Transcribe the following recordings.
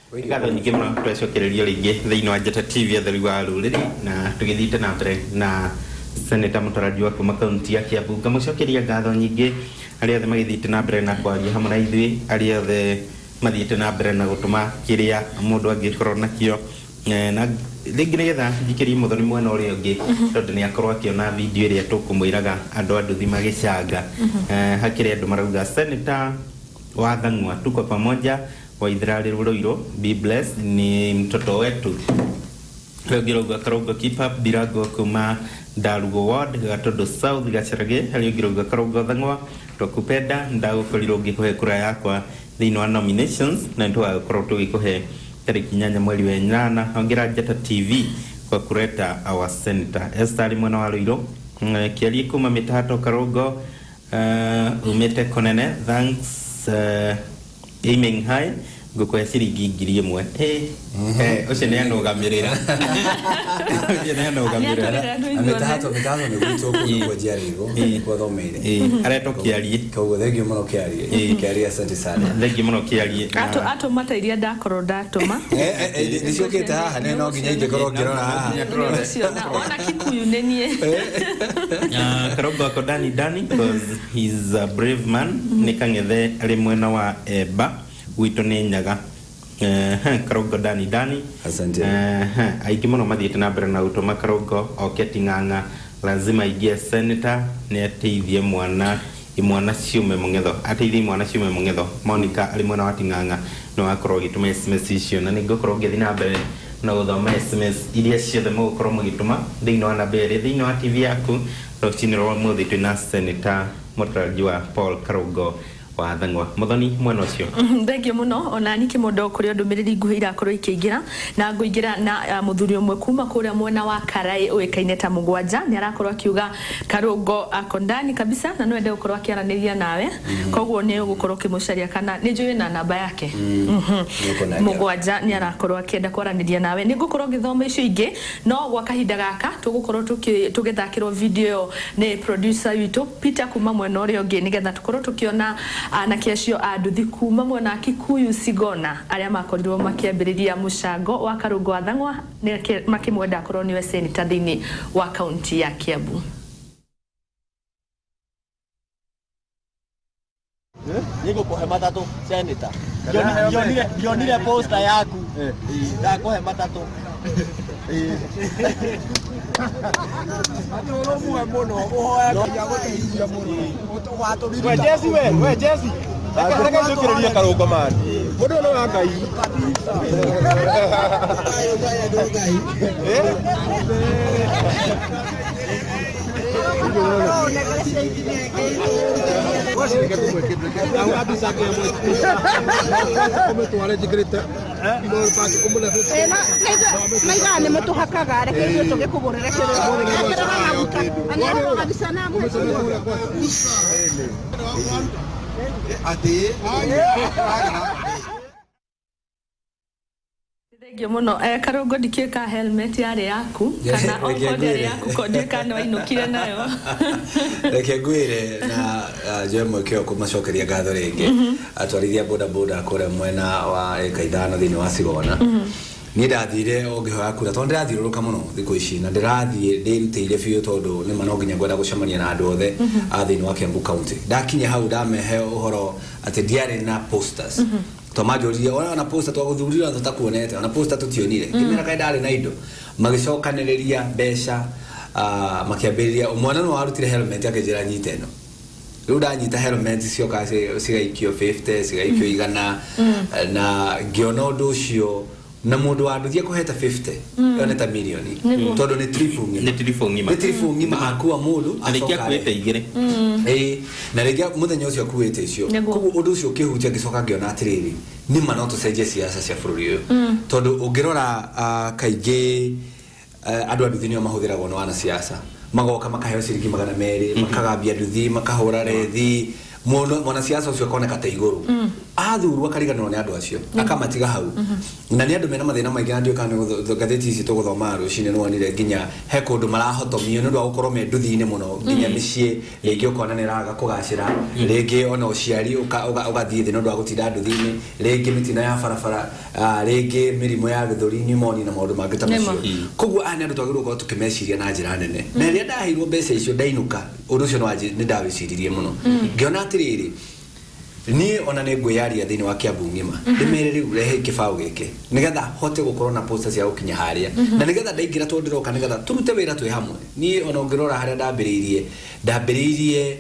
Gatho nyingĩ mũno twecokereria rĩngĩ thĩinĩ wa Njata TV atheri wa rũrĩrĩ na tũgĩthiĩte na mbere na Senator Mũtaraji wa kuma kaunti ya Kiambu. Ngamucokeria ngatho nyingĩ arĩa othe magĩthiĩte na mbere na kwaria hamwe na ithuĩ, arĩa othe mathiĩte na mbere na gũtũma kĩrĩa mũndũ angĩkorwo nakĩo, na rĩngĩ nĩgetha njikĩrie Mũthoni mwena ũrĩa ũngĩ tondũ nĩ akorwo akĩona video ĩrĩa tũkũmwĩraga andũ a nduthi magĩcanga. Hakĩrĩ andũ marauga Senator wa Thang'wa, tuko pamoja, Waithĩra Rũirũ, be blessed, ni mtoto wetu. Rĩngĩ Karũngo keep up, Ndirango kuma Ndarugo ward, Gatondo South, Gacarage, rĩngĩ Karũngo Thang'wa, twakupenda, ndagũkorirwo ngĩkũhe kura yakwa thĩinĩ wa nominations, na nĩtũgakorwo tũgĩkũhe tarĩki 8 mweri wa 8. Hongera Njata TV kwa kuleta our senator. Esther mwana wa Rũirũ, Kĩarie kuma Mĩtahato Karũngo, umĩte Konene, thanks aiming high, ngũkũhe ciringi 1000. Ũcio nĩ anũgamĩrĩra. Ũcio nĩ anũgamĩrĩra. Mĩtahato nĩ gwitũ kwa Jarigo kwa thomeire. Aretwo Kĩarie. Koguo thengio mũno Kĩarie. Kĩarie asante sana. Thengio mũno Kĩarie. Atũma ta iria ndakorwo ndatũma. Nĩciũkĩte haha no nginya ingĩkorwo ngĩrora haha. Ona Kikuyu nĩ niĩ. Karũngo ako Dani because he's a brave man. Nĩ Kang'ethe arĩ mwena wa Emba. Wito nĩ Nyaga. Karũngo Dani asante. Aingĩ mũno mathiĩte na mbere na gũtũma Karũngo oke Ting'ang'a, lazima ingie senator, nĩ ateithie mwana ciume Mũng'etho, ateithie mwana ciume Mũng'etho. Monica arĩ mwena wa Ting'ang'a no akorwo agĩtũma SMS icio, na nĩngũkorwo ngĩthiĩ na mbere na gũthoma SMS iria ciothe mũgũkorwo mũgĩtũma thĩinĩ wa namba ĩrĩa thĩinĩ wa TV yaku. Rũcinĩ rwa ũmũthĩ twĩna Senator Mũtaraji wa Paul Karũngo wa Thang'wa. Mũthoni mwena ũcio. Thengio mũno, ona ni kĩmondo kũrĩa ndũmĩrĩri nguhĩ irakorwo ikĩingĩra, na ngũingĩra na mũthuri ũmwe kuma kũrĩa mwena wa Karai ũĩkaine ta Mũgwanja, nĩ arakorwo akiuga Karũngo ako ndani kabisa na no ende gũkorwo akĩaranĩria nawe, koguo nĩ ũgũkorwo ũkĩmũcaria kana nĩ njũĩ na namba yake. Mũgwanja nĩ arakorwo akĩenda kwaranĩria nawe. Nĩ ngũkorwo ngĩthoma icio ingĩ, no gwa kahinda gaka tũgũkorwo tũgĩthakĩrwo video nĩ producer witũ Peter kuma mwena ũrĩa ũngĩ, nĩgetha tũkorwo tũkĩona anake acio a nduthi kuma mwena Kikuyu Sigona arĩa makorirwo makĩambĩrĩria mũcango wa Karũngo wa Thang'wa makĩmwenda akorwo nĩwe senator thĩinĩ wa kaunti ya Kiambu. Nĩngũkũhe matatũ senator. Yonire poster yaku. Ndakũhe matatũ. Atũrũmwe mũno ũhoya ya gũteithia mũno. We Jesse. Reke njũkĩrĩrie Karũngo man. Mũndũ no wa Ngai. Thengio mũno. Karũngo ndikĩka helmet yarĩ yaku kana okorwo yaku kondeka no ainũkire nayo. Reke ngwĩre na njoe mweke kũmacokeria ngatho rĩngĩ atwarithia boda kũrĩa mwena wa Kaithano thĩinĩ wa Sigona. Niĩ ndathire ũngĩhoya kura tondũ ndirathiũrũrũka mũno thikũ ici, na ndĩrathiĩ ndĩrutĩire biũ tondũ nĩ no nginya ngwenda gũcemania na andũ othe a thĩinĩ wa Kiambu County. Ndakinya hau ndamehe ũhoro atĩ ndiarĩ na posters. Tomajoria ona poster twagũthurira tutakuonete, ona poster tutionire. Kimera kaĩ ndarĩ na indo magicokanĩrĩria mbeca, makĩambĩrĩria mwana no arutire helmet yake njĩra nyita ĩno. Rĩu ndanyita helmet cioka cigaikio 50 cigaikio 100 na ngĩona ũndũ ũcio na mũndũ wa nduthi akũheta 50 yone ta milioni tondũ nĩ triple ngima akuwa mũndũ arĩkia kuĩte igĩrĩ. Na rĩngĩ mũthenya ũcio akuĩte icio, koguo ũndũ ũcio ũkĩhutia ngĩcoka ngĩona atĩrĩrĩ nĩma no tũcenjie siasa cia bũrũri ũyũ, tondũ ũngĩrora kaingĩ andũ a nduthi nĩo mahũthĩragwo nĩ wana siasa, magoka makaheo ciringi 200 makagambia nduthi makahũra rethi mwana siasa ũcio akoneka ta igũrũ. athurwa kariganwo ni andu acio akamatiga hau na ni andu mena mathina maingi na ndio kana gatheti ici tuguthoma rucine no onire nginya he kundu marahotomio ni ndu gukorwo me nduthi-ini muno nginya micii ringi ukona ni raga kugacira ringi ona uciari ugathie thi ni ndu gutinda nduthi-ini ringi mitino ya barabara ringi mirimo ya githuri pneumonia na maundu mangi ta macio koguo ani andu twagirwo gukorwo tukimeciria na njira nene na ria ndaheirwo mbeca icio ndainuka undu ucio no ni ndawiciririe muno ngiona atiriri ni ona ne ngwiyaria thini wa Kiambu ngima ndimereri urehe kibao gike nigetha hote gukorwo na posters ya ukinya haria na nigetha ndaingira to ndiroka nigetha turute wira twi hamwe ni ona ngirora haria ndambiririe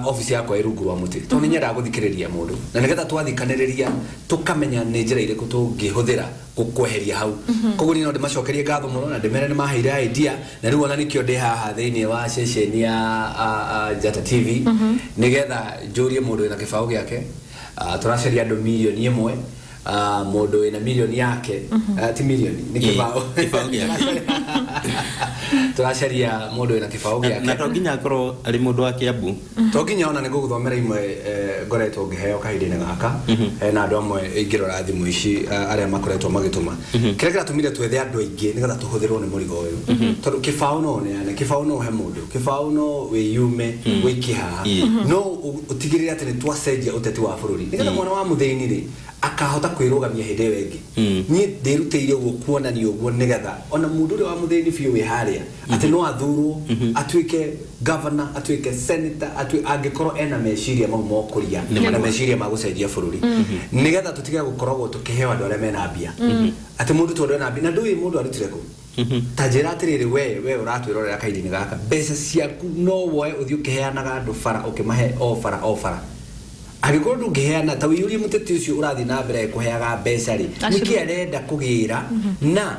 office yakwa irungu rwa muti to ni nyenda guthikiriria mundu na nigetha twathikaniriria tukamenya ni njira iriku tungihuthira gukweheria hau koguo ni no ndimacokerie ngatho muno na ndimere ni maheire idea na riu ona nikio ndi haha thini wa session ya Njata TV nigetha njurie mundu wina kibao giake turacaria andu milioni 1 mundu wina milioni yake ti milioni ni kibao giake turacaria mundu wina kibao giake na to nginya akorwo ari mundu wa Kiambu to nginya ona niguguthomera imwe ngoretwo ngiheo kahindini gaka na andu amwe ingirora thimu ici aria makoretwo magituma kire kiratumire twethe andu aingi nigetha tuhuthirwo ni murigo uyu tondu kibao no ne kibao no he mundu kibao no wiyume wikiha no utigirire ati ni twacenjia uteti wa bururi nigetha mwana wa muthini ri akahota kwirugamia hinde wengi ni ndirutire uguo kuonania uguo nigetha ona mundu ri wa muthini biu wi haria ati no athurwo atuike governor atuike senator angikorwo ena meciria mau mokuria na meciria ma gucenjia bururi nigetha tutige gukorwo tukiheo andu aria mena mbia ati mundu tondu ena mbia na ndui mundu arutire ku tajira atiriri we uratwirorera kaidini gaka mbeca ciaku no woe uthio kiheanaga andu fara ukimahe ofara agikoro ndungiheana ta wiyuri muteti ucio urathi na mbere kuheaga mbeca ri niki arenda kugira na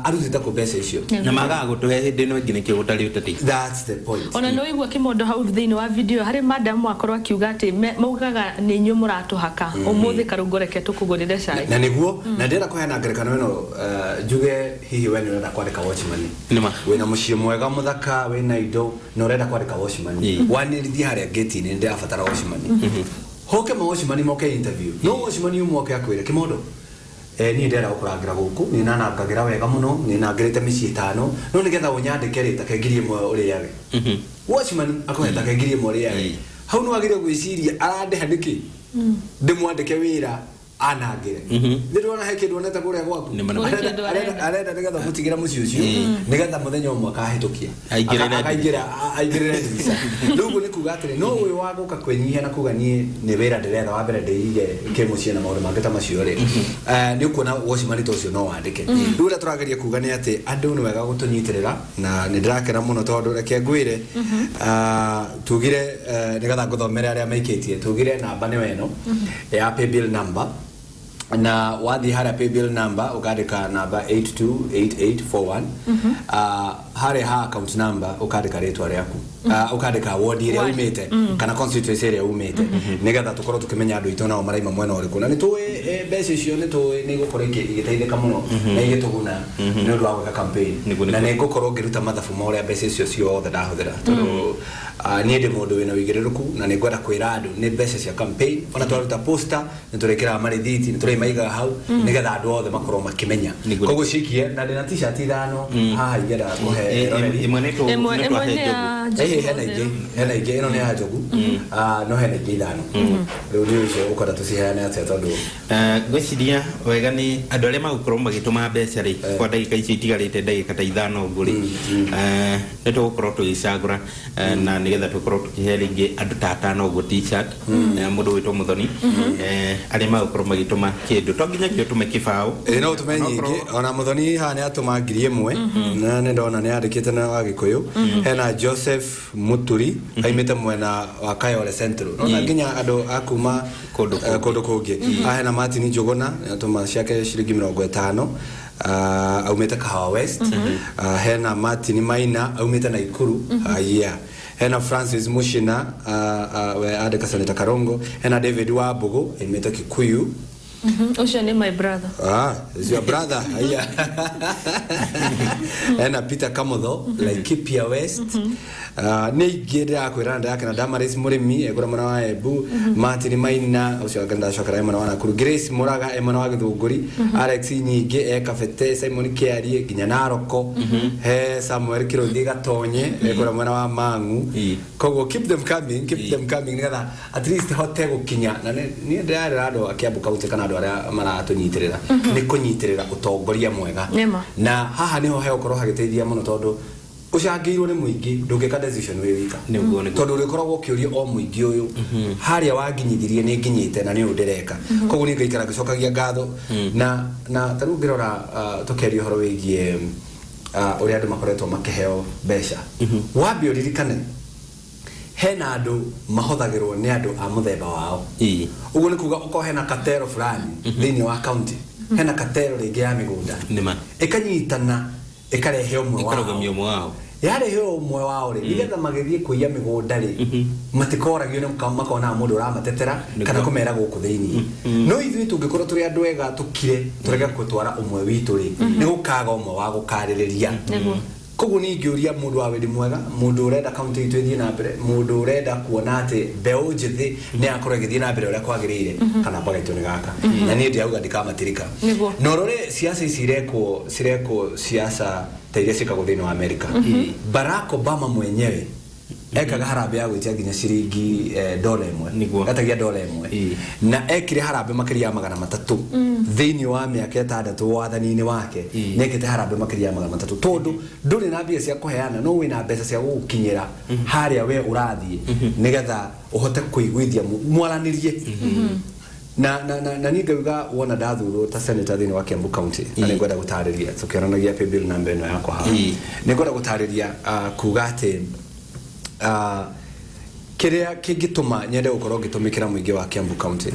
arutita ku mbeca icio na magaga gutuhe hindi no nginya kigutari uteti that's the point ona no igwa kimondo hau thini wa video hari madam akorwo akiuga ati maugaga ni nyu muratuhaka umuthi karungoreke tukugurire cai na niguo na ndira kuheana ngerekano ino njuge hihi we ni urenda kwandika watchman nima wina muciĩ mwega muthaka wina indo na urenda kwandika watchman wanirithia haria gate ni ndirabatara watchman hoke ma watchman moke interview no watchman umoke akwire kimondo ni ndera ukurangira guku ni nanangagira wega muno ni nangirite micii 5 no nigetha unyandike rita kengirie imwe uri yage watchman akoheta kengirie imwe uri yage hau no agire gwiciria arandeha niki ndimwandike wira anangire ndirona he kindu oneta kuria gwaku arenda nigetha mutigira muciĩ ucio nigetha muthenya umwe akahitukia aingirire ndirica riu ni kuga atiri no uyu wa guka kwenyihia na kuga ni wira ndiretha wa mbere ndirige kimuciĩ na maundu mangi ta macio ri ni ukuona watchman to ucio no wandike riu ria turageria kuga ni ati andu ni wega gutunyitirira na ni ndirakena muno tondu reke ngwire tugire nigetha nguthomere aria maikitie tugire namba ni weno ya pay bill number na wathi hara pay bill number ukandika namba 828841 hare ha account number ukandika ritwa riaku ukandika ward ire umite kana constituency ire umite nigetha tukorwo tukimenya andu itu nao maraima mwena uriku na ni tu mbeca icio ni gukorwo igiteithika muno na igituguna ni undu wa gwika campaign na ni gukorwo ngiruta mathabu ma uria mbeca icio ciothe ndahuthira tondu ni ndi mundu wina wigiriruku na ni ngwenda kwira andu ni mbeca cia campaign ona twaruta poster ni turekera marithiti ni turaimaga hau nigetha andu othe makorwo makimenya koguo cikie na ndina t-shirt 5 haha igera kuhe imwe neto hena ingi ino ni ya njogu no hena ingi 5 riu ni ucio ukora tuciheane atia tondu gwiciria wega ni andu aria magukorwo magituma mbeca ri kwa ndagika ici itigarite ndagika ta 5 nguri ni tugukorwo tugicagura na nigetha tukorwo tukihe ringi andu ta 5 uguo t-shirt mundu witwo Muthoni aria magukorwo magituma kindu to nginya kio tume kibao no tume nyingi ona Muthoni haha ni atuma 1,000 na ni ndona ni andikite na wa Gikuyu hena Joseph Muturi aimite mwena wa Kayole Central no nginya andu akuma kundu kungi hena Martin Njuguna atuma ciake ciringi 50 aumite Kahawa West hena Martin Maina aumite Naikuru hena Francis Mushina we andika Senator Karongo hena David Wambugu aimite Kikuyu Ucio ni my brother. Is your brother? Aya. Ena Peter Kamotho, Laikipia West. Ni gida kwiranda yake na Damaris Murimi egura mwana wa Ebu, Martin Maina ucio ganda shokara mwana wa Nakuru, Grace Muraga mwana wa Githunguri, Alex Nyinge Kafete, Simon Kiari ginya Naroko, he Samuel Kirothi Gatonye egura mwana wa Mangu. Kogo keep them coming nigetha at least hote gukinya na ni ndari rado akiambu kaunti kana andu aria maratunyitirira ni kunyitirira utongoria mwega na haha niho he ukoro hagiteithia muno tondu ucangirwo ni muingi ndungika decision we wika tondu urikoragwo ukiuria o muingi uyu haria wanginyithirie ni nginyite na ni undireka koguo ni ngaikara gicokagia ngatho na taru ngirora tukerio horo wigie uria andu makoretwo makiheo besha wambi uririkane hena andu mahothagirwo ni andu a muthemba wao uguo ni kuga uko hena katero fulani thini wa county hena katero ringi ya migunda ikanyitana ikarehe umwe wao yarehe umwe wao ri nigetha magithie kuiya migunda ri matikoragio ni makona mundu uramatetera kana kumera guku thini no ithui tungikorwo turi andu ega tukire turega gutwara umwe witu ri ni gukaga umwe wa gukaririria koguo ni ngiuria mundu wa wendi mwega mundu urenda county itu ithie na mbere mundu urenda kuona ati mbeu njithi ni akora githie na mbere uria kwagirire kana bagaito ni gaka na ni ndiauga ndikamatirika no rore siasa isireko siasa tairia cikagwo thini wa America Barack Obama mwenyewe ekaga harambe ya gwitia nginya ciringi $1 gatagia $1 na ekire harambe makiria $300 thini wa miaka 6 wathani-ini wake nekete harambe makiria $300 tondu nduri na mbia cia kuheana no wina mbeca cia gukinyira haria we urathie nigetha uhote kuigwithia mwaranirie na ni ngauga wona ndathurwo ta senator thini wa Kiambu County na ni ngwenda gutariria tukionanagia pe bill namba ino yakwa haha ni ngwenda gutariria kuga ati kiria kingituma nyende gukorwo gitumikira muingi wa Kiambu County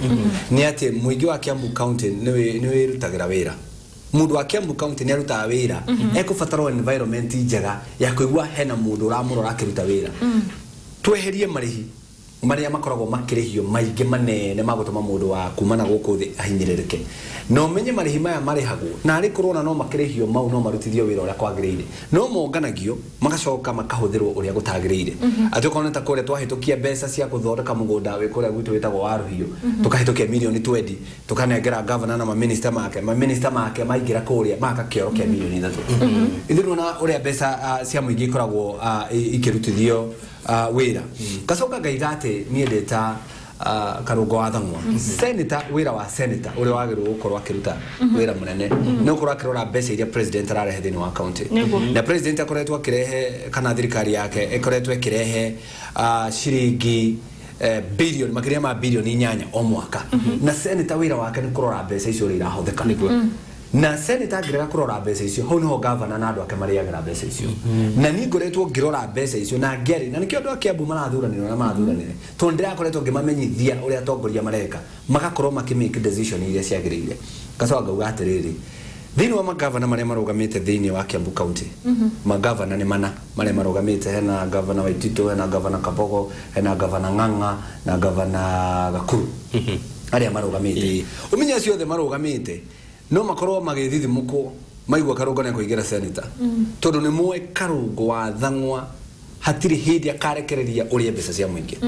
ni ati muingi wa Kiambu County ni wirutagira wira mundu wa Kiambu County ni arutaga wira ekubatara environment njega ya kuigua hena mundu uramurora akiruta wira tweherie marihi maria makoragwo makirihio maingi manene magutuma mundu wa kumana guku thi ahinyiririke no menye marihi maya marihagwo na ari korona no makirihio mau no marutithio wira uria kwagirire no monganagio magacoka makahuthirwo uria gutagirire atukona ta kore twahitukia mbeca cia kuthondeka mugunda we kore gwitu witagwo waruhio tukahitukia milioni 20 tukanengera governor na minister make maingira kuria maka kioro kia milioni 3 ithiru na uria mbeca cia muingi koragwo ikirutithio wira gacoka ngaigate niendeta Karungo wa Thang'wa senator wira wa senator uri wagirwo gukorwo akiruta wira munene no korwo akirora mbeca iria president ararehe thini wa county na president akoretwo akirehe kana thirikari yake ikoretwo ikirehe ciringi billion makiria ma billion 8 o mwaka na senator wira wake ni kurora mbeca icio ira hotheka na senator ngirega kurora mbeca icio ho niho governor na andu ake mariagira mbeca icio na ni ngoretwo ngirora mbeca icio na ngeri na nikio andu ake Kiambu marathuranira na marathuranire to ndira koretwo ngimamenyithia uria atongoria mareka magakorwo makimake decision iria ciagirire gacoka ngauga atiriri thini wa magavana maria marugamite thini wa Kiambu County magavana ni mana maria marugamite hena governor Waitito hena governor Kabogo hena governor Ng'ang'a na governor Gakuru aria marugamite uminya ciothe marugamite no makorwo magithithi muko maigwa Karungo na kuigira senator tondu ni mwe Karungo wa Thang'wa hatiri hindi akarekereria uria mbeca cia muingi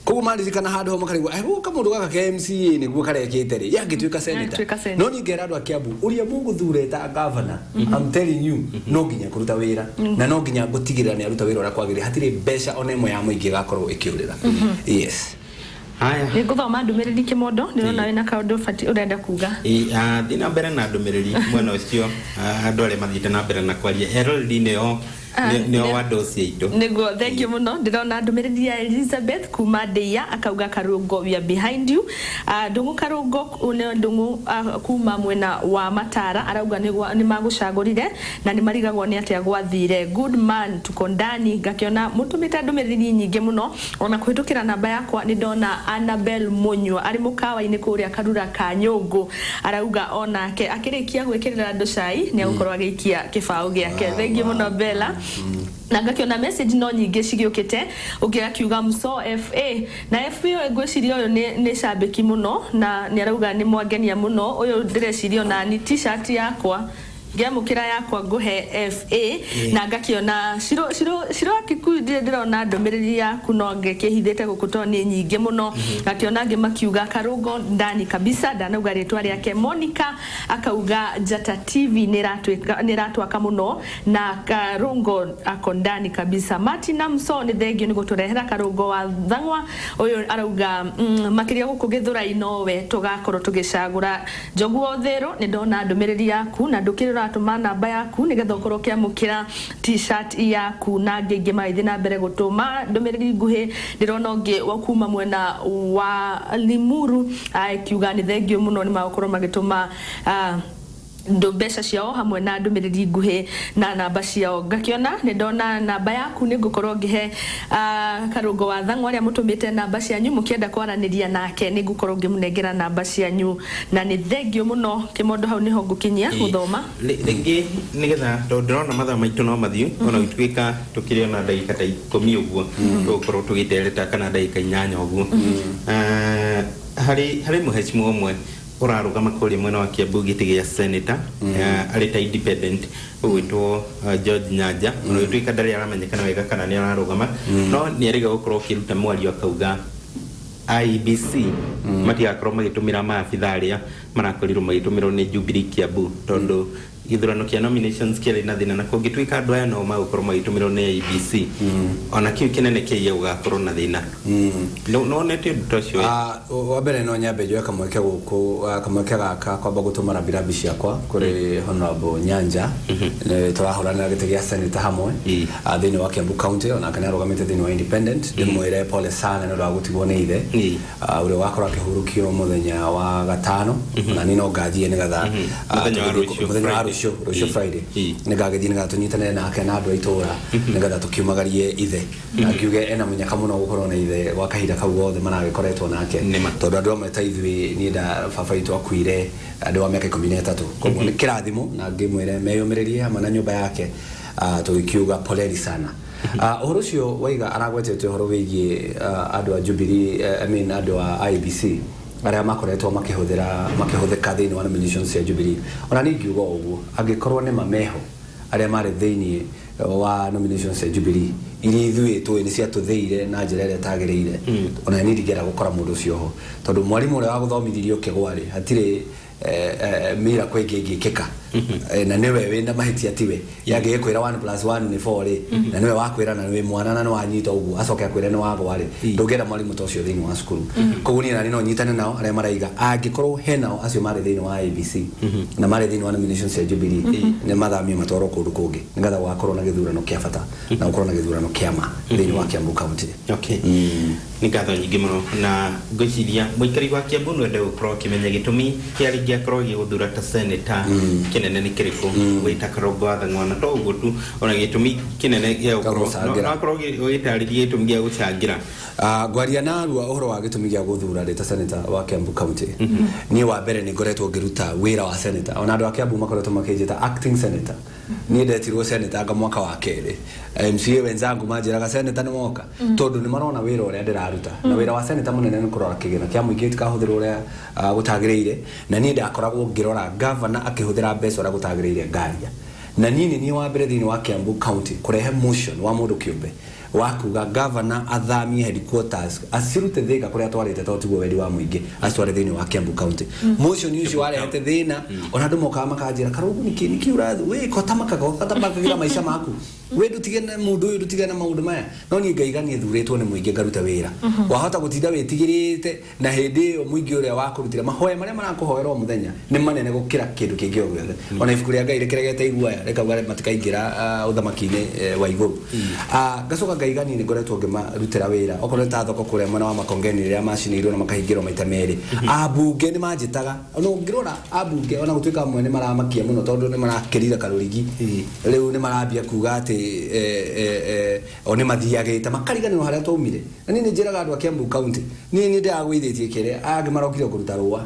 koguo maririkana handu ho makarigwa guka mundu gaka KMCA ni guo karekete ri yangituika senator no ni ngera andu a Kiambu uria muguthureta governor I'm telling you no nginya kuruta wira na no nginya gutigirira ni aruta wira uria kwagiri hatiri mbeca ona imwe ya muingi gakorwo ikiurira yes haya ni guthoma ndumiriri kimondo ndirona wina kaundu fati urenda kuga thina mbere na ndumiriri mwana ucio andu aria mathite na mbere na kwaria heraldine yo ni o wadosi ito nego thank you muno ndirona ndumiriri ya Elizabeth kuma Deya akauga Karungo we are behind you ndungu Karungo une ndungu kuma mwena wa Matara arauga ni magucagurire na ni marigagwo ni atia gwathire good man tukondani gakiona mutumita ndumiriri nyingi muno ona kuhitukira namba yakwa ni ndona Annabel Munyo ari mukawa-ini kuria Karura ka Nyungu arauga onake akirikia gwikirira ndu cai ni agukorwa agikia kibao giake thank you muno Bella na ngakiona message no nyingĩ cigiũkĩte ũngĩakiuga Mso FA na FA ngwĩciria ũyũ nĩ cambĩki mũno na nĩ arauga nĩ mwangenia mũno ũyũ ndĩreciria na ni t-shirt yakwa ngiamukira yakwa nguhe FA na ngakiona ciro akikuindire ndirona ndomereri yaku no ngekihithite gukuto ni nyingi muno ngakiona ngimakiuga Karungo ndani kabisa ndanauga ritwa riake Monica akauga Njata TV niratwaka muno na Karungo ako ndani kabisa Martina Mso ni thengio ni guturehera Karungo wa Thang'wa uyu arauga makiria guku githura inowe tugakorwo tugicagura Njoguo Thero ni ndona ndomereri yaku na ndukirira atuma namba yaku nigetha ukorwo kiamukira t-shirt yaku na ngenge maithe na mbere gutuma ndomereri nguhi ndirona ungi wa kuma mwena wa Limuru akiuga ni thengio muno ni makorwo magituma ndo mbeca ciao hamwe na ndomereri nguhi na namba ciao ngakiona ni ndona namba yaku ni ngukorwo ngihe Karungo wa Thang'wa ria mutumite namba cianyu mukienda kwaraniria nake ni ngukorwo ngimunengera namba cianyu na ni thengio muno kimondo hau niho ngukinyia guthoma ringi nigetha ndorona mathaa maitu no mathiu ona gitwika tukiri na ndagika ta 10 uguo tukorwo tugitereta kana ndagika 8 uguo hari muheshimiwa umwe urarugama kuri mwena wa Kiambu giti gia senator ari ta independent ugwitwo George Nyanja no twika ndari aramenyekana wega kana ni ararugama no ni ariga gukorwo kiruta mwario akauga IBC matigakorwo magitumira maabitha aria marakorirwo magitumirwo ni Jubilee Kiambu tondu githurano kia nominations kile na thina na kungitwika andu aya no magukorwo magitumirwo ni IBC ona kiu kinene kiye ugakorwo na thina no nete ndocio wa mbere no nyambe njoe kamweke guku kamweke gaka kwamba gutumara birabi ciakwa kuri Honorable Nyanja twahorana gite gia senator hamwe thini wa Kiambu County ona kana rugamite thini wa independent ndimwire pole sana no rwagutigwo ni ithe uri wakora kihurukio muthenya wa gatano na nino ngathie nigatha muthenya Rusho Friday nigagithie nigatũnyitane nake na andu aitora nigatha tukiumagarie ithe na kiuge ena munyaka muno gukorwo na ithe gwa kahinda kau gothe maragikoretwo nake tondu andu amwe ta ithuĩ ni nda baba itu akuire andu wa miaka 13 koguo ni kirathimo na ngimwire meyumirerie hamwe na nyumba yake tugikiuga poleni sana uhoro cio waiga aragwetete uhoro wigie andu a Jubilee andu a IBC aria makoretwo makihuthika thini wa nominations ya Jubilee ona ningiuga uguo angikorwo ni mameho aria mari thini wa nominations ya Jubilee iri ithuĩ tũĩ ni cia tutheire na njĩra ĩrĩa tagĩrĩire ona ni ndigera gukora mundu ucio ho tondu mwarimu uria wa guthomithirio kĩgwari hatirĩ mira kwege ngikeka na niwe wenda mahitia tiwe yage kwira 1+1 ni 4 na niwe wakwira na niwe mwana na wanyita ugu acoke akwira ni wagwari ndugera mwalimu tocio thini wa skulu koguni na nino nyitane nao aria maraiga angikorwo henao acio mari thini wa IBC na mari thini wa nominations ya Jubilee ni mathami matoro kundu kungi nigatha wakorwo na githurano kia bata na ukorwo na githurano kia ma thini wa Kiambu County okay ni gatho nyingi muno na ngwiciria muikari wa Kiambu no ende ukorwo kimenya gitumi kiari giakorwo giguthura ta senator kinene ni kiriku wita Karungo wa Thang'wa na to uguo tu ona gitumi kinene gia ukorwo no akorwo gitaririe gitumi gia gucangira ngwaria na arua uhoro wa gitumi gia guthura rita senator wa Kiambu County ni wa mbere ni ngoretwo ngiruta wira wa senator ona andu a Kiambu makoretwo makijita acting senator ni ndetirwo senator anga mwaka wa keri MCA wenzangu manjiraga senator ni moka tondu ni marona wira uria ndiraruta na wira wa senator munene ni kurora kigina kia muingi tikahuthirwo uria gutagiriire na ni ndakoragwo ngirora governor akihuthira mbeca uria gutagiriire ngaria na nini ni wa mbere thini wa Kiambu County kurehe motion wa mundu kiumbe wakuga governor athamie headquarters asirute thiga kuria twarite totigwo wendi wa muingi acware thini wa Kiambu County motion ucio warehete thina ona andu moka makanjira Karungo niki urathu we kotamakagira maisha maku we ndutige na mundu uyu ndutige na maundu maya no ni ngaiganie thuretwo ni muingi ngaruta wira wahota gutinda witigirite na hindi iyo muingi uria wakurutira mahoya maria marakuhoerwo muthenya ni manene gukira kindu kingi o giothe ona ibuku ria Ngai rikiregete iguaya reka gare matikaingira uthamaki-ini wa iguru gacoka ngaigani ni ngoretwo ngimarutira wira okorwo ta thoko kuria mwena wa Makongeni ria macinirwo na makahingirwo maita meri abunge ni manjitaga no ngirora abunge ona gutuika mwene maramakia muno tondu ni marakirira Karurigi riu ni marambia kuga ati one mathiagite makariganirwo haria twaumire na ni njiraga andu a Kiambu County ni ndagwithitie kire angi marokire kuruta ruwa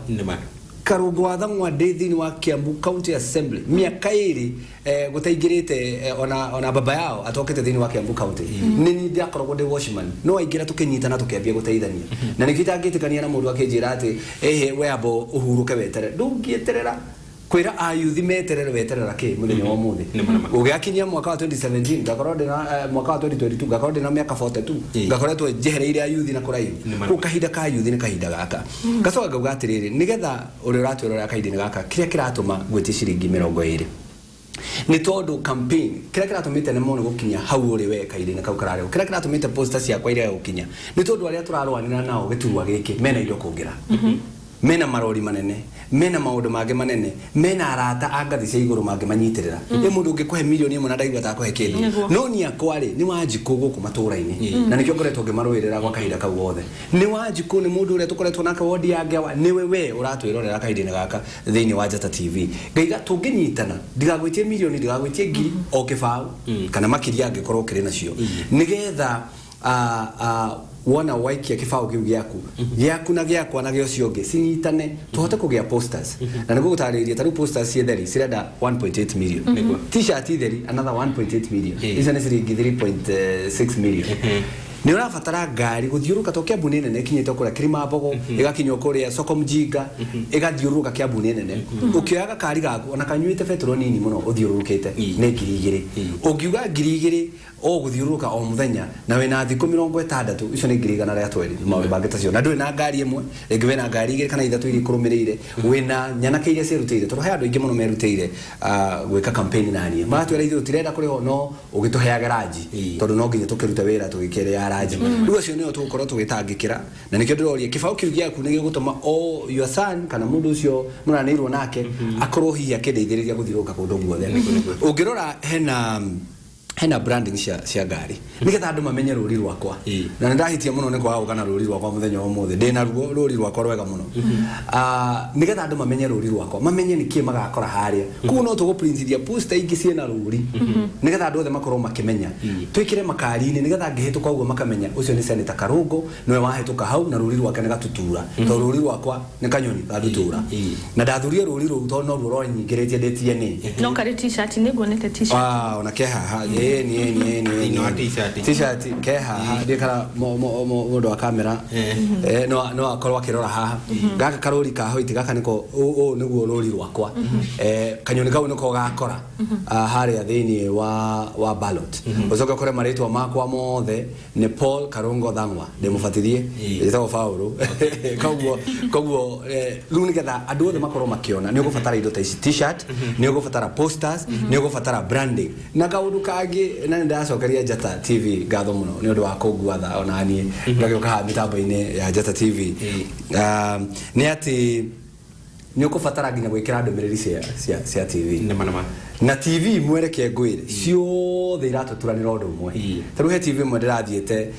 Karungo wa Thang'wa thini wa Kiambu County Assembly miaka iri gutaingirite ona baba yao atokete thini wa Kiambu County ni ndiakorwo ndi washman no aingira tukinyitana tukiambia guteithania na nikitangĩtĩkania na mũndũ akĩnjĩra atĩ we abo uhuruke wetere ndungĩeterera kwira ayuthi meterere weterera ke muthenya wa muthi ugiakinyia mwaka wa 2017 ngakorwo ndina mwaka wa 2022 ngakorwo ndina miaka 42 ngakoretwo njehereire ayuthi na kuraihu ku kahinda ka ayuthi ni kahinda gaka gacoka ngauga atiriri nigetha uri uratwira kahinda gaka kiria kiratuma gwĩtie ciringi 20 ni tondu campaign kiria kiratumite ne mono gukinya hau uri we kahinda kau karare kiria kiratumite poster cia kwa iria gukinya ni tondu aria turarwanira nao giturwa giki mena indo kungira mena marori manene mena maundu mage manene mena arata angathi cia iguru mage manyitirira ni mundu ngikuhe milioni 1 na ndaigua ta kuhe kindu no ni akwari ni wanjiku guku maturaini na nikyo ngoretwo ngimaruirira gwa kahinda kau wothe ni wanjiku ni mundu uria tukoretwo nake wodi ya ngewa niwe we uratwirorera kahinda gaka thiini wa Njata TV ngaiga tunginyitana ndigagwitie milioni ndigagwitie ngiri o kibau kana makiria ngikorwo kiri nacio nigetha wona waikia kibao kiu giaku na giakwa na gio cionge sinyitane tuhote kugia posters na niguo gutariria taru posters cietheri cirenda 1.8 million t-shirt itheri another 1.8 million izo ni ciringi 3.6 million ni urabatara ngari guthiuruka to Kiambu nene nekinyite kura Kirima Mbogo igakinywa kuria Soko Mjinga igathiuruka Kiambu nene ukioyaga kari gaku ona kanyuite petrol nini muno uthiurukite ne ngiri 2 ugiuga ngiri 2 o guthiuruka o muthenya na wena thiku 60 icio ni ngiri igana ria 20 mawe bagetacio na ndwe na ngari imwe ngwe na ngari igiri kana ithatu iri kurumireire wena nyanake iria cirutire to hayado ingi muno merutire gweka campaign nani matwira ithu tirenda kuri no ugituhea garage tondu no nginya tukiruta wira tugikere araji riu acio nio tugukorwo tugitangikira na nikio ndiroria kibao kiu giaku ni gigutuma o your son kana mundu ucio muranirwo nake akorwo hihi akindeithiriria guthiruka kundu guothe ungirora hena branding cia ngari nigetha andu mamenye ruri rwakwa na ndahitie muno ni kwa gukana ruri rwakwa muthenya wa muthe ndina rugo ruri rwakwa rwega muno nigetha andu mamenye ruri rwakwa mamenye niki magakora haria ku no tugo printiria poster ingi ciena ruri nigetha andu othe makorwo makimenya twikire makari-ini nigetha ngihituka uguo makamenya ucio ni Senator Karungo niwe wahituka hau na ruri rwake nigatutura to ruri rwakwa ni kanyoni gadutura na ndathurie ruri ru to no ruo nyingiritie ndetie ni no kare t-shirt ni guonete t-shirt ona keha ni no t-shirt keha ndikara mundu wa kamera no akorwo akirora haha gaka karori ka hoiti gaka niko niguo ruri rwakwa kanyoni kau niko gakora haria thiini wa ballot ucoka kore maritwa makwa mothe ni Paul Karungo Thang'wa ndimubatirie itago Paulo koguo riu nigetha andu othe makorwo makiona ni ugubatara indo ta ici t-shirt ni ugubatara posters ni ugubatara branding na kaundu kangi na ndacokeria Njata TV ngatho muno ni undu wa kungwatha ona nie ngagioka mitambo-ini ya Njata TV ni ati ni ukubatara nginya gwikira ndumiriri cia TV na TV mwereke ngwire ciothe iratuturanira undu umwe taru he TV mwe ndirathiete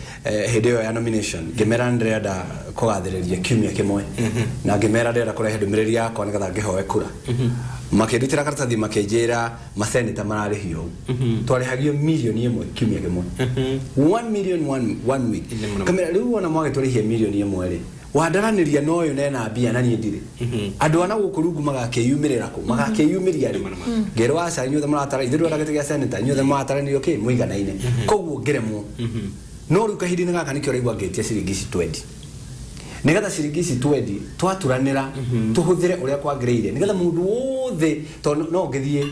hindi yo ya nomination ngimera ndirenda kugathiriria kiumia kimwe na ngimera ndirenda kurehe ndumiriri yakwa nigetha ngihoe kura makendutira karatathi makenjira maseneta mararihio twarihagio milioni 1 kiumia kimwe 1 million one week kamera riu ona mwage turihie milioni 1 ri wadaraniria noyo nena bia nani ndire andu ana gukurungu magakeyumirira ku magakeyumiria ri ngero aca nyothe maratara ithiru ndagete ya senator nyothe maratara okay muiganaine koguo ngeremwo no ru kahindi ni gaka nikyo raigwa ngetia ciringi 20 nigetha ciringi 20 twaturanira tuhuthire uria kwagiriire nigetha mundu wothe to no ngithie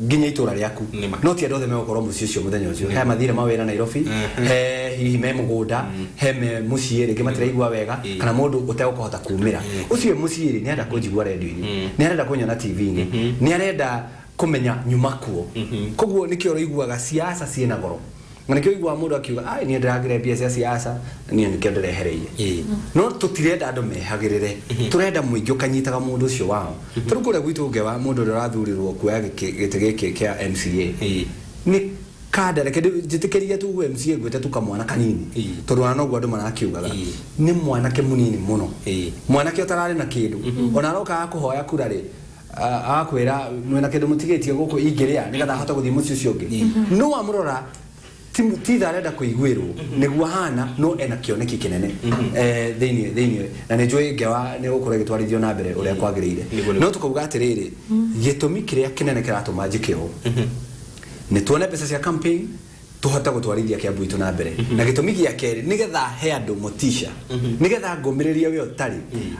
nginya itura riaku no ti andothe megokorwo muci ucio muthenya ucio he mathire mawira Nairobi he hihi me mugunda he me muciiri ngimatiraigua wega kana mundu utegukuhota kumira ucio muciiri ni enda kunjigua radio-ini ni arenda kunyona TV-ini ni arenda kumenya nyumakuo koguo nikio roiguaga siasa ciena goro nikio igua mundu akiuga ai ni ndiragire mbia cia siasa ni nikio ndirehereire no tutirenda andu mehagirire turenda muingi ukanyitaga mundu ucio wao turukure gwitu ngewa mundu urathurirwo kuoya gite giki kia MCA ni kada reke jitikiria tu MCA gwete tu kamwana kanini turwana no gwandu marakiugaga ni mwana ke munini muno mwana ke utarari na kindu ona roka akuhoya kurari akwira mwena kindu mutigetie guku ingiria nigatha hota guthii muci ucio ungi no amurora ti arenda kuiguirwo niguo hana no ena kioneki kinene thiini na ne njui ngewa ne gukora gitwarithio na mbere uria kwagirire no tukauga atiriri gitumi kiria kinene kiratuma njikio ni tuone pesa cia campaign tuhota gutwarithia Kiambu itu na mbere na gitumi gia keri nigetha he andu motisha nigetha ngomiriria we otari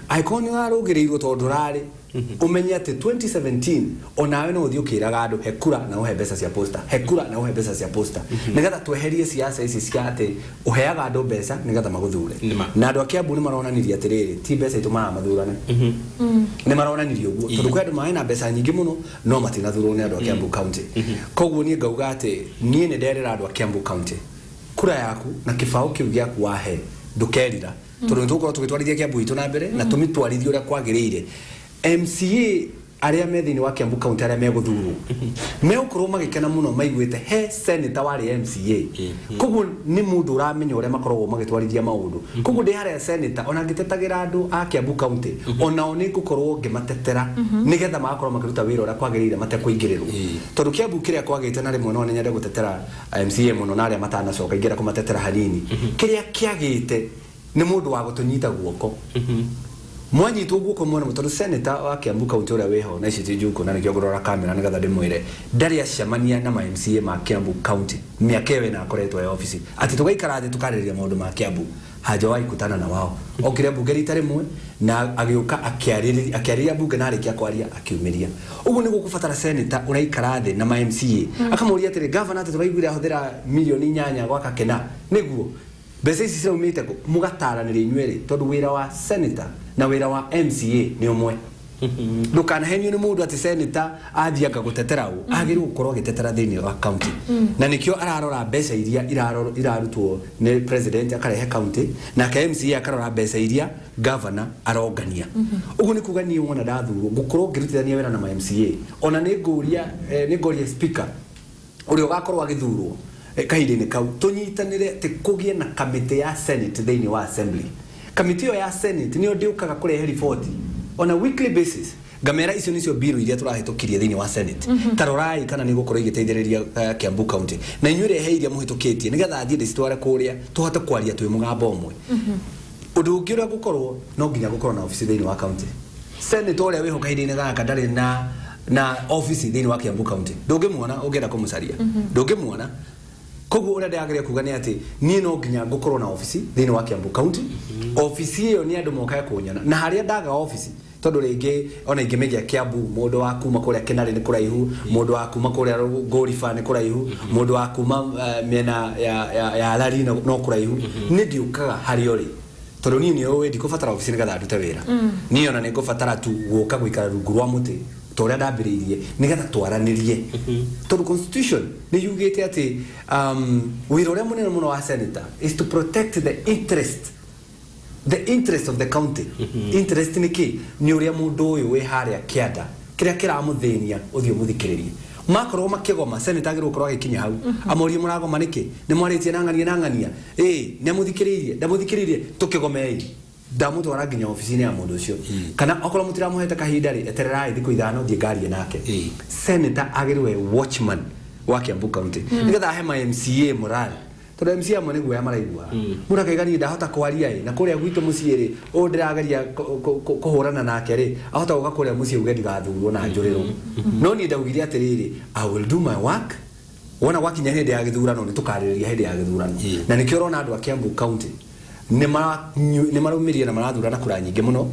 aikoni warugirirwo tondu rari umenye ati 2017 onawe no uthio kiraga andu hekura na uhe pesa cia posta hekura na uhe pesa cia posta nigetha tweherie siasa ici cia ati uheaga andu pesa nigetha maguthure na andu a Kiambu ni maronanirie atiriri ti pesa ituma mathurane ni maronanirie uguo tondu kwa andu maina pesa nyingi muno no matinathurwo ni andu a Kiambu county koguo ni ngauga ati nie ne nderera andu a Kiambu county kura yaku na kibao kiu giaku wahe ndukerira tondu nitukorwo tugitwarithia Kiambu itu na mbere na tumitwarithia uria kwagirire MCA aria methini wa Kiambu county aria meguthurwo meukorwo magikena muno maiguite he senator wari MCA koguo ni mundu uramenya uria makoragwo magitwarithia maundu koguo ndi haria senator ona ngitetagira andu a Kiambu county ona oni gukorwo ngimatetera nigetha magakorwo makiruta wira uria kwagirire matekuingirirwo tondu Kiambu kiria kwagite na rimwe no nyende gutetera MCA muno na aria matanacoka ingira kumatetera hanini kiria kiagite ni mundu wa gutunyita guoko mwanyi tuguko mwana mutoru senator wa Kiambu county uria weho na ici njuko na nikiogorora kamera nigatha ndimwire ndari acemania na MCA ma Kiambu county miakewe na akoretwo ya office ati tugaikara thi tukariria maundu ma Kiambu hajawahi kutana na wao okire bunge rita rimwe na agiuka akiariria bunge na arikia kwaria akiumiria uguo ni gukubatara senator uraikara thi na ma MCA akamuria atiri governor ati turaiguira huthira milioni 8 gwaka kena niguo bese ici ciumite mugataraniria inyuere tondu wira wa senator na wira wa MCA ni umwe ndukana henyu ni mundu ati senator athianga gutetera u agiru gukorwo gitetera thiini wa county na nikio ararora mbeca iria irarutwo ni president akarehe county na ka MCA akarora mbeca iria governor arongania ugu ni kuga ni wona ndathurwo gukorwo ngirutithania wira na MCA ona ni nguria speaker uri ugakorwo agithurwo kaidini kau tunyitanire te kugie na committee ya senate thiini wa assembly committee ya senate ni ndiukaga kurehe report on a weekly basis gamera icio nicio bill iria turahitukirie thiini wa senate tarorai kana ni gukorwo igiteithiriria Kiambu county na inyuire he iria muhitukitie nigetha thie ndicitware kuria tuhote kwaria twi mugambo umwe undu ungi uria gukorwo no nginya gukorwo na office thiini wa county senate uria wiho kaidini gaka ndari na office thiini wa Kiambu county ndungimuona ungienda kumucaria ndungimuona koguo uria ndageria kuga ni ati nie no nginya ngukorwo na office thiini wa Kiambu county office iyo ni andu mokae kunyana na haria ndaga office tondu ringi ona ingimegia Kiambu mundu wa kuma kuria Kenari ni kuraihu mundu wa kuma kuria Gorifa ni kuraihu mundu wa kuma miena ya Lari no kuraihu ni ndiukaga haria uri tondu ni we ndikubatara office ni gatha ndute wira ni ona ni ngubatara tu guka guikara rungu rwa muti toria ndambiririe nigetha twaranirie tondu constitution ni yugite ati wira uria munene muno wa senator is to protect the interest of the county interest ni ki ni uria mundu uyu we haria kianda kiria kiramuthinia uthio muthikiririe makorwo makigoma senator agiru korwo agikinya hau amorie muragoma niki ni mwaritie nangania ni muthikiririe ndamuthikiririe tukigomei ndamutwara nginya ofisini ya mundu ucio kana okorwo mutiramuhete kahinda ri etererai thiku ithano thie ngarie nake senator agirwe watchman wa Kiambu county nigetha he MCA morale tondu MCA amwe niguo ya maraigua mundu akaigani ndahota kwaria na kuria gwitu mucii ri o ndirageria kuhurana nake ri ahota guka kuria mucii ugendi gathurwo na njuriro no ni ndaugire atiriri I will do my work wona wakinya hindi ya githurano ni tukariria hindi ya githurano na nikio rona andu a Kiambu county ni marumirie na marathura na kura nyingi muno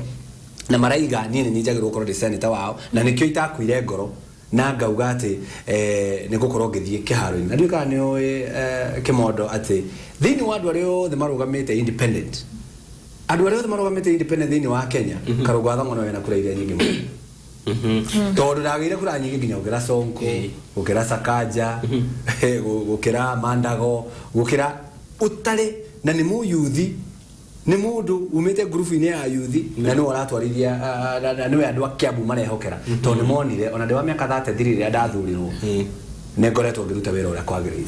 na maraiga ni njagirwo korwo ndi senator wao na nikio itakuire ngoro na ngauga ati ni gukorwo ngithie kiharo-ini na ndika ni kimondo ati thiini wa andu aria othe marugamite independent andu aria othe marugamite independent thiini wa Kenya karugwa ngono wena kura iria nyingi muno tondu ndagire kura nyingi nginya ukira Sonko ukira Sakaja ukira Mandago ukira utare na ni mu yuthi ni mundu umite group ine ya yuthi na no aratwarithia na we andu a Kiambu marehokera tondu monire ona ndi wa miaka 33 ria ndathurirwo ne ngoretwo ngiruta wira uria kwagirire.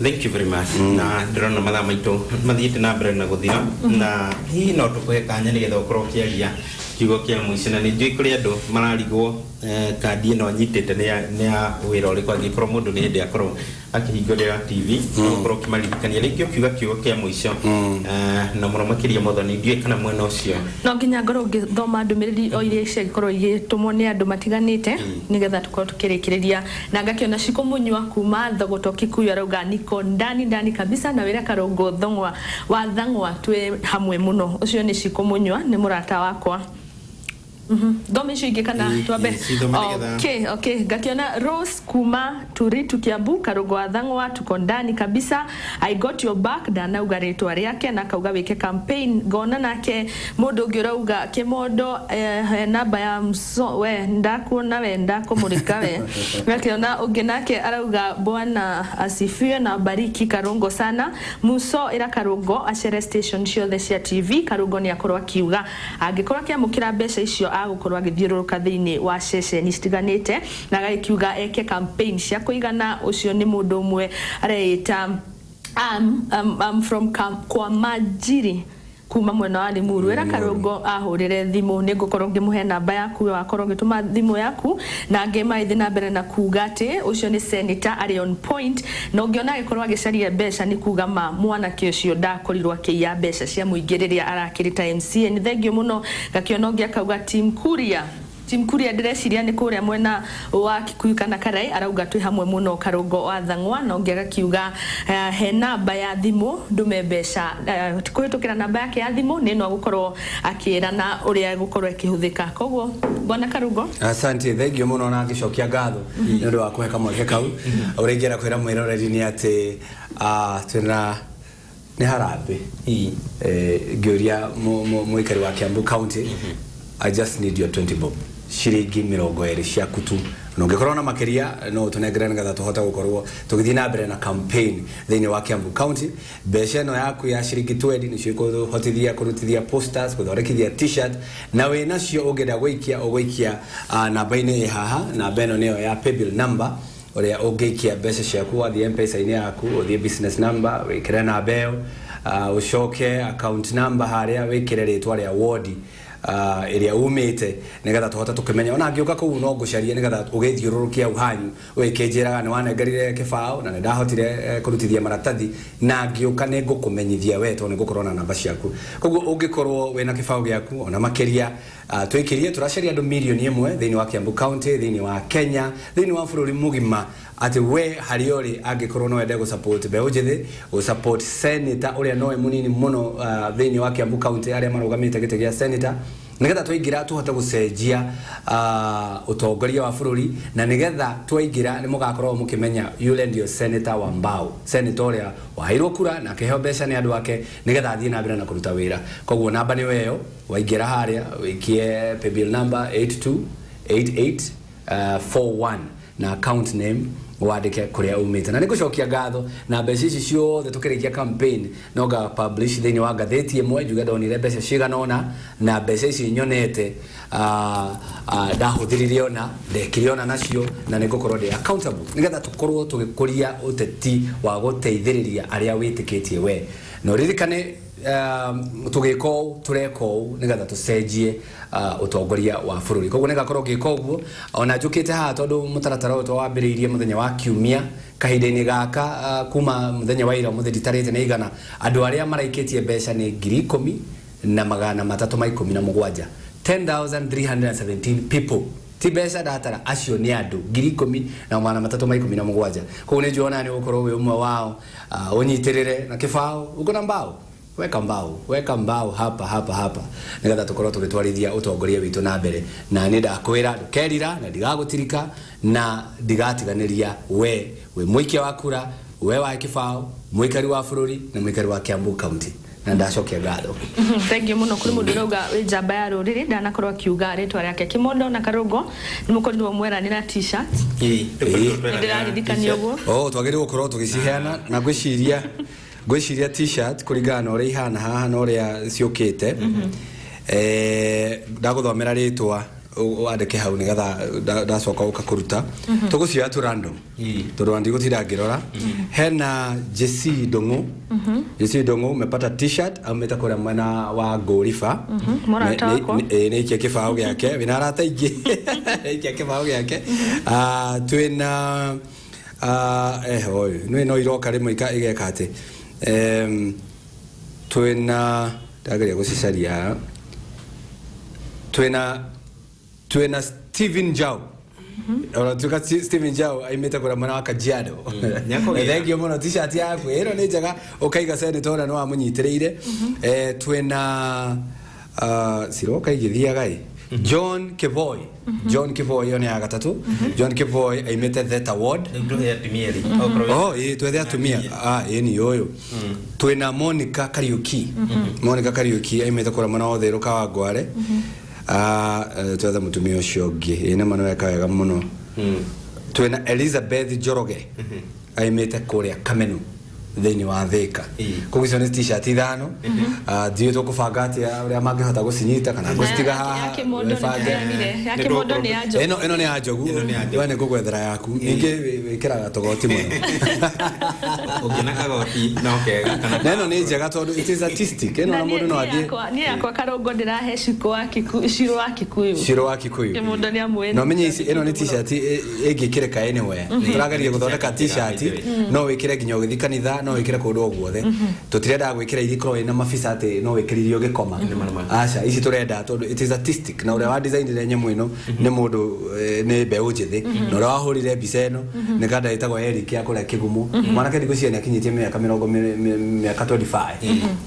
Thank you very much. Na ndirona mathaa maitu mathiite na mbere na guthira na hihi no tukuhe kanya nigetha ukorwo kiaria kiugo kia muici na ni njui kuri andu mararigwo kandi ĩno nyitĩte nĩ ya wĩra ũrĩkũ angĩkorwo mũndũ nĩ hĩndĩ akorwo akĩhingũrĩra TV ũkorwo ũkĩmaririkania rĩngĩ ũkiuga kiugo kĩa mũico na mũno makĩria Mũthoni ndiũĩ kana mwena ũcio no nginya ngorwo ngĩthoma ndũmĩrĩri o iria ciagĩkorwo igĩtũmwo nĩ andũ matiganĩte nĩgetha tũkorwo tũkĩrĩkĩrĩria na ngakĩona Ciko Munywa kuma Thogoto Kikuyu arauga niko ndani kabisa na wĩra Karũngũ Thong'wa wa Thang'wa twĩ hamwe mũno ũcio nĩ Ciko Munywa nĩ mũrata wakwa Dome shige kana tuabe. Okay. Gakiona Rose kuma Turitu Kiambu Karũngũ wa Thang'wa tuko ndani kabisa. I got your back dana ugaretwa riake na kauga weke campaign gona nake mundu ngirauga kimondo namba ya mso we ndakuona we ndakumurika we. Gakiona ungi nake arauga bwana asifiwe na bariki Karũngũ sana. Muso ira Karũngũ achere station ciothe cia TV Karũngũ ni akorwa kiuga angikorwa kiamukira mbeca icio agukorwa agithiururuka thiini wa ceceni citiganite na gakiuga eke campaign cia kuigana ucio ni mundu umwe areita I'm from kwa Majiri kuma mwena wa Limuru era Karũngũ ahurire thimu nigukorwo ngimuhe namba yaku wakorwo gituma thimu yaku na ngemaithe na mbere na kuga ati ucio ni senator ari on point no ngiona gikorwo agicaria mbeca ni kuga mwana kiucio ndakorirwo akiya mbeca cia muingiriria arakirita MCA ni thengio muno gakiona ngi akauga Team Kuria ndĩreciria nĩ kũrĩa mwena wa Kikuyu kana Karai arauga twĩ hamwe mũno Karũngũ wa Thang'wa na ũngĩ agakiuga he namba ya thimũ ndume mbeca kũhĩtũkĩra namba yake ya thimũ nĩ no agũkorwo akĩra na ũrĩa agũkorwo akĩhũthĩka koguo bwana Karũngũ asante thengio mũno na ngĩcokia ngatho nĩ ũndũ wa kũhe kamweke kau ũrĩa ingĩra kwĩra mwĩroreri nĩ atĩ twĩna nĩ harambe ngĩũria mũikari wa Kiambu County I just need your 20 bob shiringi 20 ciaku tu no ngikorwo na makeria no tunengera ngatha tuhota gukorwo tugithii na mbere na campaign thini wa Kiambu County mbeca no yaku ya shiringi 20 nicio kuhotithia kurutithia posters kuthondekithia t-shirt na we nacio ungenda gwikia namba-ini haha namba ino niyo ya paybill number uria ungikia mbeca ciaku wathie M-Pesa-ini yaku uthie business number wikire namba iyo ucoke account number haria wikire ritwa ria ward area umite nigatha tuhota tukimenya ona ngiuka kuu no ngucaria nigatha ugithiururukia uhanyu wikinjiraga ni wanengerire kibao na ndahotire kurutithia maratathi na ngiuka ni ngukumenyithia we to ni ngukorwo na namba ciaku koguo ungikorwo wena kibao giaku ona makeria twikirie turacaria andu milioni 1 thini wa Kiambu County thini wa Kenya thini wa bururi mugima ati we hariori angikorwo no wende go support beũ njithi go support senator uria noe munini muno thini wa Kiambu County aria marugamite gite gia senator nigetha twaingira tuhote gucenjia utongoria wa bururi na nigetha twaingira ni mugakorwo mukimenya yule ndio senator wa Mbao senator uria wairwo kura na keheo mbeca ni andu ake nigetha athie na mbere na kuruta wira koguo namba ni weyo waingira haria wikie paybill number 828841 na account name wadike kuria umite na nigucokia ngatho na mbeca ici ciothe tukirikia campaign no ga publish thini wa gatheti imwe juga ndonire mbeca ciganona na mbeca ici nyonete ndahuthiririe ona ndekiriona nacio na nigukorwo ndi accountable nigetha tukorwo tugikuria uteti wa guteithiriria aria witikitie we no ririkane tugiko tureko nigatha tucenjie utongoria wa bururi koguo nigakorwo giko uguo ona njukite ha tondu mutaratara uto wambiriirie muthenya wa kiumia kahinda-ini gaka kuma muthenya wa ira muthenya tarite na igana andu aria maraikitie mbeca ni 10,000 na 317 10,317 people ti mbeca datara acio ni andu 10,000 na 317 koguo ni njona ni ukorwo wi umwe wao unyitirire na kibao uko na mbao weka mbao hapa nigatha tukorwo tugitwarithia utongoria witu na mbere na ni ndakwira ndukerira na ndigagutirika na ndigatiganiria we muikia wa kura we wa kibao muikari wa bururi na muikari wa Kiambu County na ndacokia ngatho thank you muno kuri mundu rauga njamba ya ruriri ndanakorwo akiuga ritwa riake Kimondo na Karũngũ ni mukorirwo mwerani na t-shirt ndiraririkania uguo twagiriwe gukorwo tugiciheana na gwiciria t-shirt kuringana na uria ihana haha na uria ciukite ndaguthomera ritwa wandike hau nigetha ndacoka uka kuruta tugucia tu random tondu andi gutira ngirora hena JC Ndungu JC Ndungu umepata t-shirt ameta kura mwana wa Gorifa ni kia kibao giake winarata ingi kia kibao giake twina hoy no iroka rimwe igeka ati twina ndagaria gucicaria twina Steven Jau ora tuka Steven Jau aimeta kura mwana wa Kajiado thank you muno t-shirt yaku ero ni njega ukaiga senator no amunyitireire twina siroka igithiaga John Kivoi John Kivoi one ya gatatu John Kivoi aimete that award twethe atumia ni yoyo twina Monica Kariuki Monica Kariuki aimete kura mwana wa Thiru Kawangware twethe mutumia ucio ngi ina mano weka wega muno twina Elizabeth Njoroge aimete kuria Kamenu thini wa Thika kugicio ni t-shirt ithano dio tukubanga ati uria mangihota gucinyita kana gucitiga haha yake mondo ni ajo eno ni ajogu wane kugwethera yaku ingi wikiraga togoti muno ukina kagoti no kega kana neno ni njega tondu it is artistic eno na mundu no athie ni yakwa Karungo ndirahe shiro wa Kikuyu ke mondo ni amwe no menye ici eno ni t-shirt ingikireka anywhere turageria guthondeka t-shirt no wikire nginya ugithi kanitha no wikire kundu ogwothe tutirenda gwikira irikro ina mafisa ati no wikiririo gikoma acha ici turenda tondu it is artistic na uria wa design ile nyemu ino ni mundu ni mbeu njithi no uria wahurire mbica ino ni kada itagwo Eric akore kigumu mwana kedi guciani akinyitie miaka 25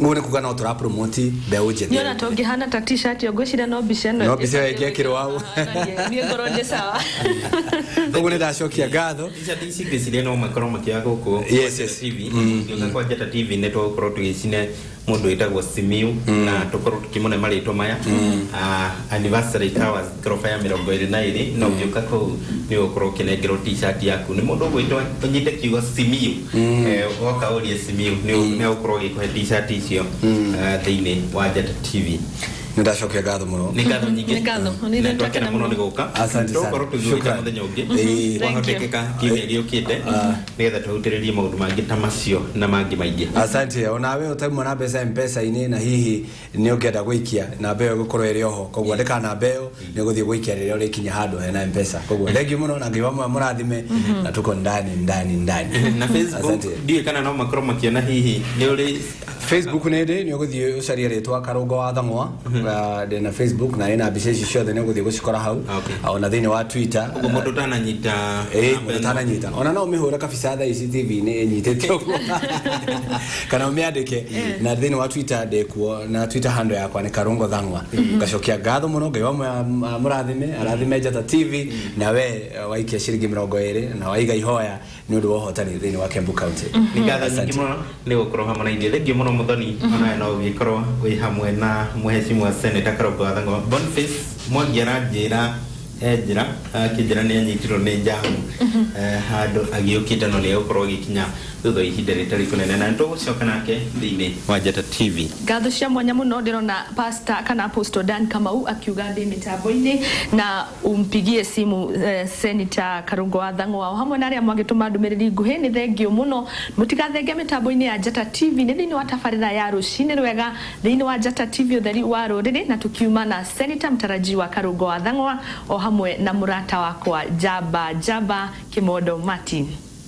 ngone kuga no tura promote mbeu njithi yona tongi hana ta t-shirt yo gwicira no mbica ino no mbica yekekirwo au ni ngoronje sawa ngone ndacokia ngatho t-shirt ici ngicire no makoro makia guku yes TV kwa Njata TV netwo korwo tugicine mundu itagwo Simiu na tukorwo tukimone marito maya anniversary towers gorofa ya 22 no ugiuka ko ni ukorwo kinengero t-shirt yaku ni mundu gwitwa nyite kiugo Simiu woka urie Simiu ni ukorwo gikuhe t-shirt icio thiini wa Njata TV ndacokia ngatho muno ni ngatho nyingi ni twakena muno ni guka asante sana tukorwo tugiuka muthenya ungi wahotekeka kimeri ukite nigetha tuhutiririe maundu mangi ta macio na mangi maingi asante onawe utaimwe na mbeca M-Pesa ini na hihi ni ungienda gwikia na mbeo gukorwo iri oho kogwo ndeka na mbeo ni guthie gwikia riria urikinya handu hena M-Pesa kogwo thengi muno na ngai wamwe murathime na tuko ndani na Facebook ndiye kana no makoro makiona hihi ni uri Facebook nende ni uguthie ucaria ritwa Karungo wa Thang'wa na Facebook na ina mbica ici ciothe ni uguthie gucikora hau ona thini wa Twitter mundu tananyita ona no mihura kabisa tha ici TV ni nyitete uguo kana umiandike na thini wa Twitter ndekuo na Twitter handle yakwa ni Karungo Thang'wa ngacokia ngatho muno ngai wamwe arathime Njata TV na we waikia ciringi 20 na waiga ihoya ni undu wohotani thini wa Kiambu County ni ngatho nyingi muno ni gukorwo hamwe na ithuĩ thengi muno muthoni ona no wikorwo wi hamwe na muheshimiwa Senator Karungo wa Thang'wa Boniface Mwangi njira kijira ni anyitirwo ni njamu handu agiukite no ni ukorwo gikinya thutha ihinda ritari kunene na tugucoka nake thiini wa Njata TV ngatho cia mwanya muno ndirona pastor kana Apostle Dan Kamau akiuga ndi mitambo-ini na umpigie simu Senator Karungo wa Thang'wa hamwe na aria mwagituma ndumiriri nguhi ni thengio muno mutigathenge mitambo-ini ya Njata TV ni thiini wa tabarira ya rucini rwega thiini wa Njata TV utheri wa ruriri na tukiuma na Senator mtaraji wa Karungo wa Thang'wa o hamwe na murata wakwa Jaba Kimondo Martin.